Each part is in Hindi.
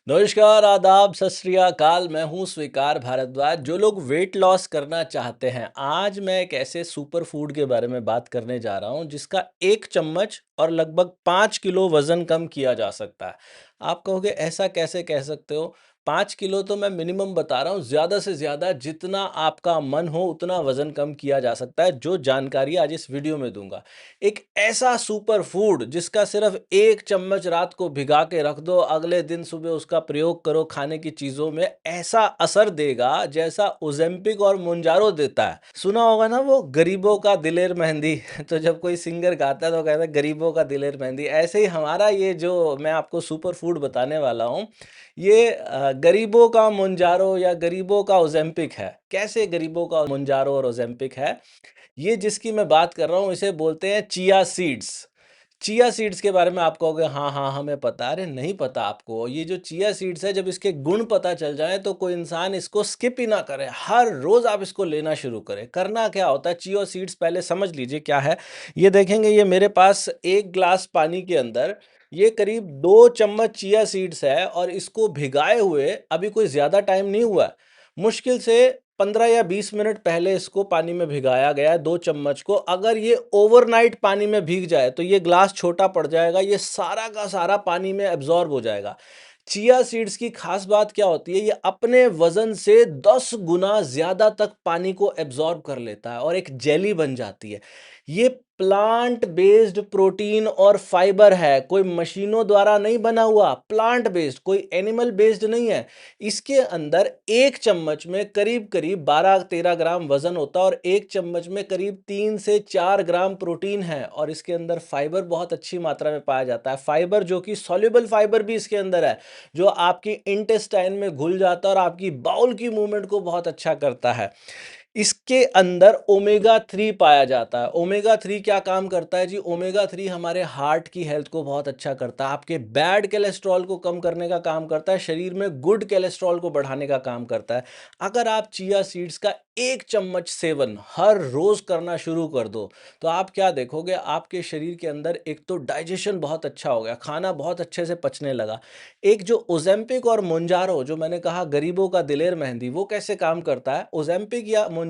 नमस्कार, आदाब, सत श्री अकाल। मैं हूँ स्वीकार भारद्वाज। जो लोग वेट लॉस करना चाहते हैं, आज मैं एक ऐसे सुपर फूड के बारे में बात करने जा रहा हूँ जिसका 1 चम्मच और लगभग 5 किलो वज़न कम किया जा सकता है। आप कहोगे ऐसा कैसे कह सकते हो? 5 किलो तो मैं मिनिमम बता रहा हूँ, ज़्यादा से ज़्यादा जितना आपका मन हो उतना वज़न कम किया जा सकता है, जो जानकारी आज इस वीडियो में दूँगा। एक ऐसा सुपर फूड जिसका सिर्फ 1 चम्मच रात को भिगा के रख दो, अगले दिन सुबह उसका प्रयोग करो खाने की चीज़ों में, ऐसा असर देगा जैसा ओज़ेम्पिक और मोंजारो देता है। सुना होगा ना वो गरीबों का दिलेर मेहंदी तो जब कोई सिंगर गाता है तो कहता है गरीबों का दिलेर मेहंदी। ऐसे ही हमारा ये जो मैं आपको सुपर फूड बताने वाला हूँ, ये गरीबों का मोंजारो या गरीबों का ओज़ेम्पिक है। कैसे गरीबों का मोंजारो और ओज़ेम्पिक है? ये जिसकी मैं बात कर रहा हूँ इसे बोलते हैं चिया सीड्स। चिया सीड्स के बारे में आप कहोगे हाँ, हाँ, हमें पता है। अरे नहीं पता आपको। ये जो चिया सीड्स है जब इसके गुण पता चल जाएँ तो कोई इंसान इसको स्किप ही ना करे। हर रोज़ आप इसको लेना शुरू करें। करना क्या होता है, चिया सीड्स पहले समझ लीजिए क्या है। ये देखेंगे, ये मेरे पास 1 ग्लास पानी के अंदर ये करीब 2 चम्मच चिया सीड्स है और इसको भिगाए हुए अभी कोई ज़्यादा टाइम नहीं हुआ है। मुश्किल से 15 या 20 मिनट पहले इसको पानी में भिगाया गया है 2 चम्मच को। अगर ये ओवरनाइट पानी में भीग जाए तो ये ग्लास छोटा पड़ जाएगा, ये सारा का सारा पानी में एब्ज़ॉर्ब हो जाएगा। चिया सीड्स की खास बात क्या होती है, ये अपने वज़न से 10 गुना ज़्यादा तक पानी को एब्ज़ॉर्ब कर लेता है और एक जेली बन जाती है। ये प्लांट बेस्ड प्रोटीन और फाइबर है, कोई मशीनों द्वारा नहीं बना हुआ, प्लांट बेस्ड, कोई एनिमल बेस्ड नहीं है। इसके अंदर 1 चम्मच में करीब-करीब 12-13 ग्राम वज़न होता है और 1 चम्मच में करीब 3 से 4 ग्राम प्रोटीन है और इसके अंदर फाइबर बहुत अच्छी मात्रा में पाया जाता है। फाइबर जो कि सॉल्युबल फाइबर भी इसके अंदर है, जो आपकी इंटेस्टाइन में घुल जाता है और आपकी बाउल की मूवमेंट को बहुत अच्छा करता है। इसके अंदर ओमेगा 3 पाया जाता है। ओमेगा 3 क्या काम करता है जी? ओमेगा 3 हमारे हार्ट की हेल्थ को बहुत अच्छा करता है, आपके बैड कोलेस्ट्रॉल को कम करने का काम करता है, शरीर में गुड कोलेस्ट्रॉल को बढ़ाने का काम करता है। अगर आप चिया सीड्स का 1 चम्मच सेवन हर रोज़ करना शुरू कर दो, तो आप क्या देखोगे, आपके शरीर के अंदर एक तो डाइजेशन बहुत अच्छा हो गया, खाना बहुत अच्छे से पचने लगा। एक जो ओज़ेम्पिक और मोंजारो जो मैंने कहा गरीबों का दिलेर मेहंदी, वो कैसे काम करता है? ओज़ेम्पिक या मोंजारो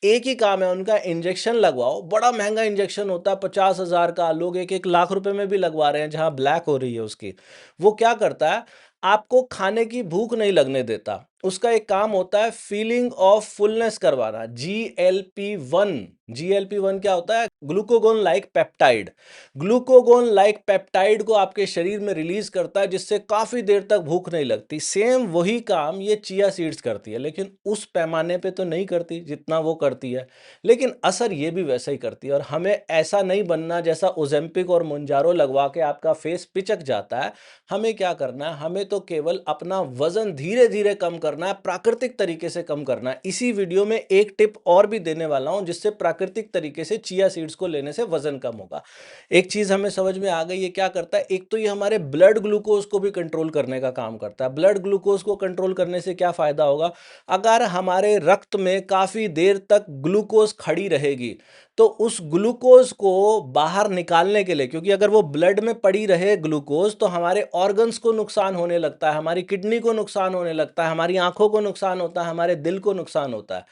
एक ही काम है उनका, इंजेक्शन लगवाओ, बड़ा महँगा इंजेक्शन होता है 50,000 का, लोग 1-1 लाख रुपए में भी लगवा रहे हैं जहाँ ब्लैक हो रही है उसकी। वो क्या करता है? आपको खाने की भूख नहीं लगने देता। उसका एक काम होता है फीलिंग ऑफ फुलनेस करवाना, जीएलपी-1। जीएलपी-1 क्या होता है? Glucagon like peptide. Glucagon like peptide को आपके शरीर में रिलीज करता है जिससे काफी देर तक भूख नहीं लगती। सेम वही काम ये चिया सीड्स करती है, लेकिन उस पैमाने पे तो नहीं करती जितना वो करती है, लेकिन असर ये भी वैसा ही करती है। और हमें ऐसा नहीं बनना जैसा ओज़ेम्पिक और मोंजारो लगवा के आपका फेस पिचक जाता है। हमें क्या करना है? हमें तो केवल अपना वजन धीरे धीरे कम करना है, प्राकृतिक तरीके से कम करना है। इसी वीडियो में एक टिप और भी देने वाला हूं जिससे प्राकृतिक तरीके से चिया सीड्स को लेने से वजन कम होगा। एक चीज हमें समझ में आ गई, ये क्या करता है? एक तो ये हमारे ब्लड ग्लूकोज को भी कंट्रोल करने का काम करता है। ब्लड ग्लूकोज को कंट्रोल करने से क्या फायदा होगा? अगर हमारे रक्त में काफी देर तक ग्लूकोज खड़ी रहेगी तो उस ग्लूकोज को बाहर निकालने के लिए, क्योंकि अगर वो ब्लड में पड़ी रहे ग्लूकोज तो हमारे ऑर्गन्स को नुकसान होने लगता है, हमारी किडनी को नुकसान होने लगता है, हमारी आंखों को नुकसान होता है, हमारे दिल को नुकसान होता है।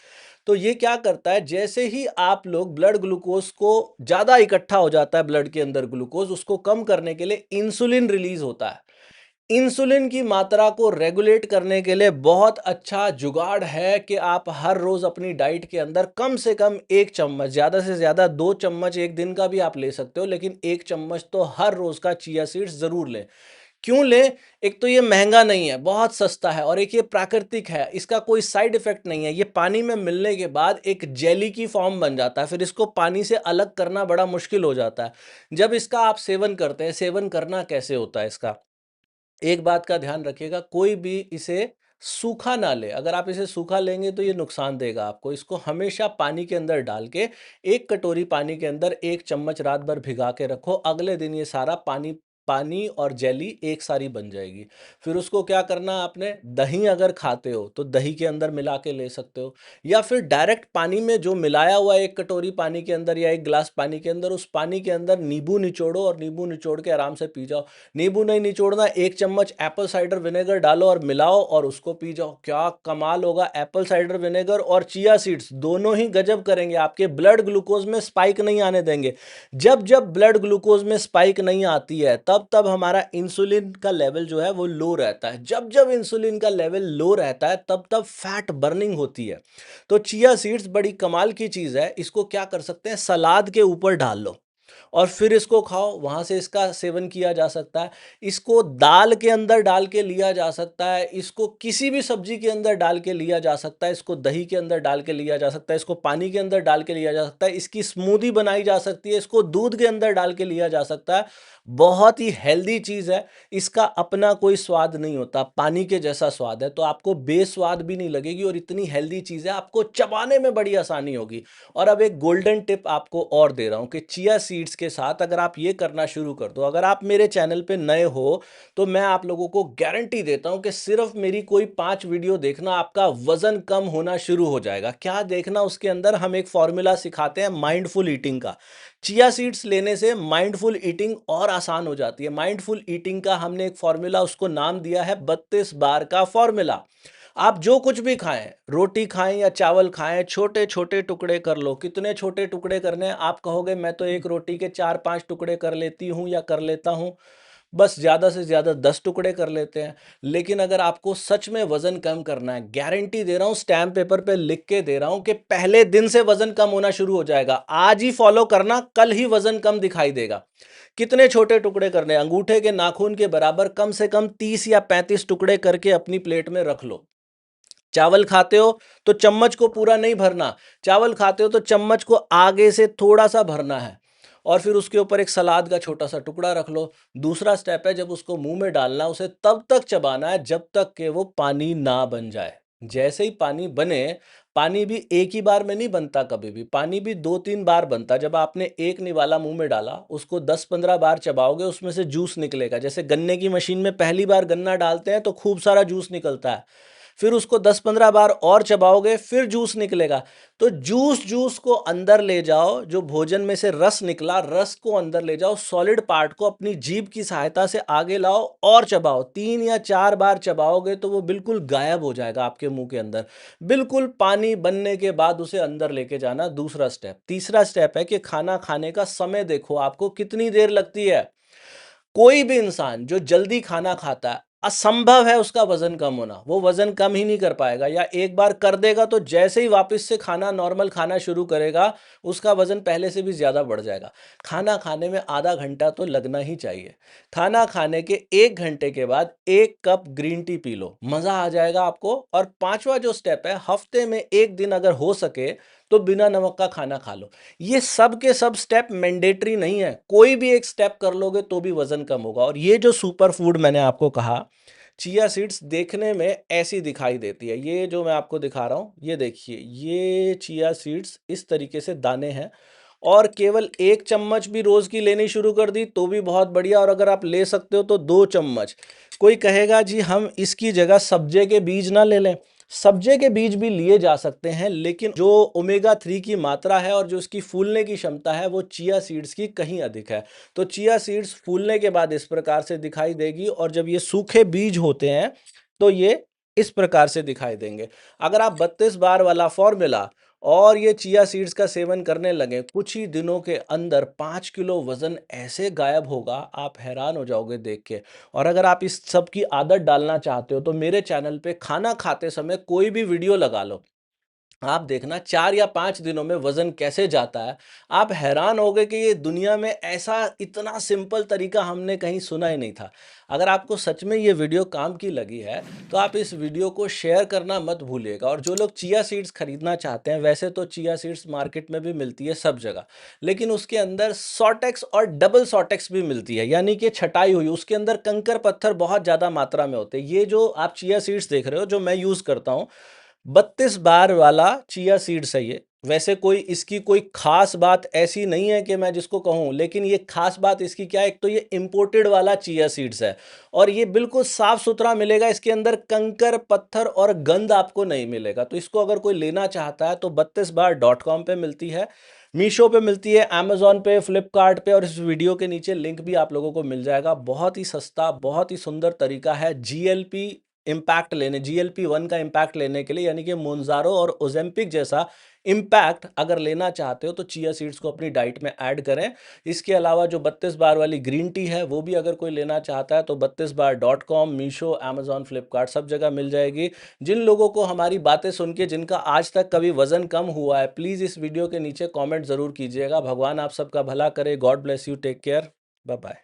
तो ये क्या करता है, जैसे ही आप लोग ब्लड ग्लूकोज को ज्यादा इकट्ठा हो जाता है ब्लड के अंदर ग्लूकोज, उसको कम करने के लिए इंसुलिन रिलीज होता है। इंसुलिन की मात्रा को रेगुलेट करने के लिए बहुत अच्छा जुगाड़ है कि आप हर रोज अपनी डाइट के अंदर कम से कम 1 चम्मच, ज्यादा से ज्यादा 2 चम्मच एक दिन का भी आप ले सकते हो, लेकिन 1 चम्मच तो हर रोज का चिया सीड्स जरूर लें। क्यों लें? एक तो ये महंगा नहीं है, बहुत सस्ता है, और एक ये प्राकृतिक है, इसका कोई साइड इफेक्ट नहीं है। ये पानी में मिलने के बाद एक जेली की फॉर्म बन जाता है, फिर इसको पानी से अलग करना बड़ा मुश्किल हो जाता है। जब इसका आप सेवन करते हैं, सेवन करना कैसे होता है इसका? एक बात का ध्यान रखिएगा, कोई भी इसे सूखा ना ले। अगर आप इसे सूखा लेंगे तो ये नुकसान देगा आपको। इसको हमेशा पानी के अंदर डाल के, 1 कटोरी पानी के अंदर 1 चम्मच रात भर भिगा के रखो, अगले दिन ये सारा पानी पानी और जेली एक सारी बन जाएगी। फिर उसको क्या करना है आपने, दही अगर खाते हो तो दही के अंदर मिला के ले सकते हो, या फिर डायरेक्ट पानी में जो मिलाया हुआ है 1 कटोरी पानी के अंदर या 1 ग्लास पानी के अंदर, उस पानी के अंदर नींबू निचोड़ो और नींबू निचोड़ के आराम से पी जाओ। नींबू नहीं निचोड़ना, 1 चम्मच एप्पल साइडर विनेगर डालो और मिलाओ और उसको पी जाओ। क्या कमाल होगा! एप्पल साइडर विनेगर और चिया सीड्स दोनों ही गजब करेंगे, आपके ब्लड ग्लूकोज में स्पाइक नहीं आने देंगे। जब जब ब्लड ग्लूकोज में स्पाइक नहीं आती है, तब तब हमारा इंसुलिन का लेवल जो है वो लो रहता है। जब जब इंसुलिन का लेवल लो रहता है, तब तब फैट बर्निंग होती है। तो चिया सीड्स बड़ी कमाल की चीज है। इसको क्या कर सकते हैं, सलाद के ऊपर डाल लो और फिर इसको खाओ, वहां से इसका सेवन किया जा सकता है। इसको दाल के अंदर डाल के लिया जा सकता है, इसको किसी भी सब्जी के अंदर डाल के लिया जा सकता है, इसको दही के अंदर डाल के लिया जा सकता है, इसको पानी के अंदर डाल के लिया जा सकता है, इसकी स्मूदी बनाई जा सकती है, इसको दूध के अंदर डाल के लिया जा सकता है। बहुत ही हेल्दी चीज है। इसका अपना कोई स्वाद नहीं होता, पानी के जैसा स्वाद है, तो आपको बेस्वाद भी नहीं लगेगी और इतनी हेल्दी चीज है, आपको चबाने में बड़ी आसानी होगी। और अब एक गोल्डन टिप आपको और दे रहा हूं कि चिया सीड्स के साथ अगर आप ये करना शुरू कर दो, अगर आप मेरे चैनल पे नए हो, तो मैं आप लोगों को गारंटी देता हूं कि सिर्फ मेरी कोई 5 वीडियो देखना, आपका वजन कम होना शुरू हो जाएगा। क्या देखना, उसके अंदर हम एक फॉर्मूला सिखाते हैं माइंडफुल ईटिंग का। चिया सीड्स लेने से माइंडफुल ईटिंग और आसान हो जाती है। माइंडफुल ईटिंग का हमने एक फॉर्मूला, उसको नाम दिया है 32 बार का फॉर्मूला। आप जो कुछ भी खाएं, रोटी खाएं या चावल खाएं, छोटे छोटे टुकड़े कर लो। कितने छोटे टुकड़े करने हैं? आप कहोगे मैं तो एक रोटी के 4-5 टुकड़े कर लेती हूं या कर लेता हूं, बस ज्यादा से ज्यादा 10 टुकड़े कर लेते हैं। लेकिन अगर आपको सच में वजन कम करना है, गारंटी दे रहा हूं, स्टैम्प पेपर पे लिख के दे रहा हूं कि पहले दिन से वजन कम होना शुरू हो जाएगा। आज ही फॉलो करना, कल ही वजन कम दिखाई देगा। कितने छोटे टुकड़े करने हैं? अंगूठे के नाखून के बराबर कम से कम 30 या 35 टुकड़े करके अपनी प्लेट में रख लो। चावल खाते हो तो चम्मच को पूरा नहीं भरना, चावल खाते हो तो चम्मच को आगे से थोड़ा सा भरना है, और फिर उसके ऊपर एक सलाद का छोटा सा टुकड़ा रख लो। दूसरा स्टेप है, जब उसको मुंह में डालना, उसे तब तक चबाना है जब तक कि वो पानी ना बन जाए। जैसे ही पानी बने, पानी भी एक ही बार में नहीं बनता, कभी भी पानी भी 2-3 बार बनता। जब आपने एक निवाला मुंह में डाला, उसको 10-15 बार चबाओगे, उसमें से जूस निकलेगा। जैसे गन्ने की मशीन में पहली बार गन्ना डालते हैं तो खूब सारा जूस निकलता है, फिर उसको 10-15 बार और चबाओगे, फिर जूस निकलेगा। तो जूस जूस को अंदर ले जाओ, जो भोजन में से रस निकला, रस को अंदर ले जाओ, सॉलिड पार्ट को अपनी जीभ की सहायता से आगे लाओ और चबाओ। 3 या 4 बार चबाओगे तो वो बिल्कुल गायब हो जाएगा आपके मुंह के अंदर। बिल्कुल पानी बनने के बाद उसे अंदर लेके जाना, दूसरा स्टेप। तीसरा स्टेप है कि खाना खाने का समय देखो, आपको कितनी देर लगती है। कोई भी इंसान जो जल्दी खाना खाता है, असंभव है उसका वजन कम होना। वो वजन कम ही नहीं कर पाएगा, या एक बार कर देगा तो जैसे ही वापस से खाना नॉर्मल खाना शुरू करेगा, उसका वजन पहले से भी ज्यादा बढ़ जाएगा। खाना खाने में आधा घंटा तो लगना ही चाहिए। खाना खाने के 1 घंटे के बाद 1 cup green tea P low, मजा आ जाएगा आपको। और पांचवा जो स्टेप है, हफ्ते में 1 दिन अगर हो सके तो बिना नमक का खाना खा लो। ये सब के सब स्टेप मैंडेटरी नहीं है, कोई भी एक स्टेप कर लोगे तो भी वजन कम होगा। और ये जो सुपर फूड मैंने आपको कहा, चिया सीड्स देखने में ऐसी दिखाई देती है। ये जो मैं आपको दिखा रहा हूं, ये देखिए, ये चिया सीड्स इस तरीके से दाने हैं। और केवल 1 चम्मच भी रोज की लेनी शुरू कर दी तो भी बहुत बढ़िया। और अगर आप ले सकते हो तो 2 चम्मच। कोई कहेगा जी हम इसकी जगह सब्जे के बीज ना ले लें, सब्जे के बीज भी लिए जा सकते हैं, लेकिन जो ओमेगा 3 की मात्रा है और जो इसकी फूलने की क्षमता है, वो चिया सीड्स की कहीं अधिक है। तो चिया सीड्स फूलने के बाद इस प्रकार से दिखाई देगी, और जब ये सूखे बीज होते हैं तो ये इस प्रकार से दिखाई देंगे। अगर आप 32 बार वाला फॉर्मूला और ये चिया सीड्स का सेवन करने लगे, कुछ ही दिनों के अंदर 5 किलो वजन ऐसे गायब होगा, आप हैरान हो जाओगे देख के। और अगर आप इस सब की आदत डालना चाहते हो तो मेरे चैनल पे खाना खाते समय कोई भी वीडियो लगा लो, आप देखना 4 या 5 दिनों में वजन कैसे जाता है। आप हैरान होगे कि ये दुनिया में ऐसा इतना सिंपल तरीका हमने कहीं सुना ही नहीं था। अगर आपको सच में ये वीडियो काम की लगी है तो आप इस वीडियो को शेयर करना मत भूलिएगा। और जो लोग चिया सीड्स खरीदना चाहते हैं, वैसे तो चिया सीड्स मार्केट में भी मिलती है सब जगह, लेकिन उसके अंदर सॉटेक्स और डबल सॉटेक्स भी मिलती है, यानी कि छटाई हुई, उसके अंदर कंकर पत्थर बहुत ज्यादा मात्रा में होते हैं। ये जो आप चिया सीड्स देख रहे हो, जो मैं यूज करता हूँ, 32 बार वाला चिया सीड्स है ये। वैसे कोई इसकी कोई ख़ास बात ऐसी नहीं है कि मैं जिसको कहूँ, लेकिन ये ख़ास बात इसकी क्या है, एक तो ये इम्पोर्टेड वाला चिया सीड्स है और ये बिल्कुल साफ-सुथरा मिलेगा, इसके अंदर कंकर, पत्थर और गंध आपको नहीं मिलेगा। तो इसको अगर कोई लेना चाहता है तो 32bar.com पे मिलती है, मीशो पे मिलती है, अमेज़न पे, फ्लिपकार्ट पे और इस वीडियो के नीचे लिंक भी आप लोगों को मिल जाएगा। बहुत ही सस्ता, बहुत ही सुंदर तरीका है जीएलपी-1 का इम्पैक्ट लेने के लिए, यानी कि मोंजारो और ओज़ेम्पिक जैसा इम्पैक्ट अगर लेना चाहते हो तो चिया सीड्स को अपनी डाइट में ऐड करें। इसके अलावा जो 32 बार वाली ग्रीन टी है वो भी अगर कोई लेना चाहता है तो 32bar.com, मीशो, अमेज़न, फ्लिपकार्ट सब जगह मिल जाएगी। जिन लोगों को हमारी बातें सुन के जिनका आज तक कभी वज़न कम हुआ है, प्लीज़ इस वीडियो के नीचे कमेंट ज़रूर कीजिएगा। भगवान आप सबका भला करे। God bless you. Take care. Bye bye.